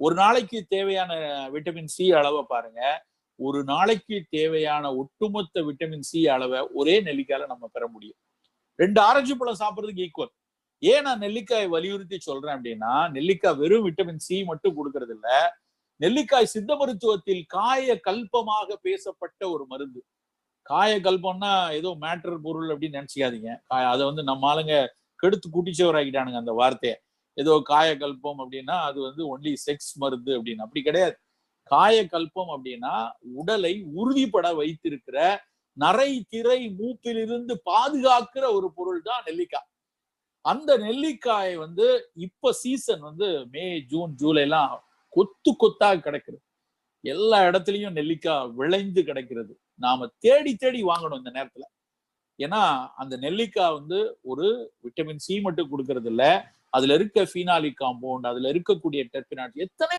ஒரு நாளைக்கு தேவையான விட்டமின் சி அளவை பாருங்க. ஒரு நாளைக்கு தேவையான ஒட்டுமொத்த விட்டமின் சி அளவை ஒரே நெல்லிக்காயில நம்ம பெற முடியும். 2 ஆரஞ்சு பழம் சாப்பிடுறதுக்கு ஈக்குவல். ஏன் நான் நெல்லிக்காய் வலியுறுத்தி சொல்றேன் அப்படின்னா, நெல்லிக்காய் வெறும் விட்டமின் சி மட்டும் கொடுக்கறது இல்ல. நெல்லிக்காய் சித்த மருத்துவத்தில் காய கல்பமாக பேசப்பட்ட ஒரு மருந்து. காய கல்பம்னா ஏதோ மேட்டர் பொருள் அப்படின்னு நினைச்சுக்காதீங்க. அதை வந்து நம்ம ஆளுங்க கெடுத்து குட்டிச்சவர் ஆகிட்டானுங்க அந்த வார்த்தையை. ஏதோ காயகல்பம் அப்படின்னா அது வந்து ஒன்லி செக்ஸ் மருந்து அப்படின்னு. அப்படி கிடையாது. காயகல்பம் அப்படின்னா உடலை உறுதிப்பட வைத்திருக்கிற நரை திரை மூப்பிலிருந்து பாதுகாக்கிற ஒரு பொருள் தான் நெல்லிக்காய். அந்த நெல்லிக்காய் வந்து இப்ப சீசன் வந்து மே, ஜூன், ஜூலை எல்லாம் கொத்து கொத்தா கிடைக்கிறது. எல்லா இடத்துலயும் நெல்லிக்காய் விளைந்து கிடைக்கிறது. நாம தேடி தேடி வாங்கணும் இந்த நேரத்துல. ஏன்னா அந்த நெல்லிக்காய் வந்து ஒரு விட்டமின் சி மட்டும் கொடுக்கறது இல்ல, அதுல இருக்க ஃபீனாலிக் காம்பவுண்ட், அதுல இருக்கக்கூடிய டெர்பினாட் எத்தனை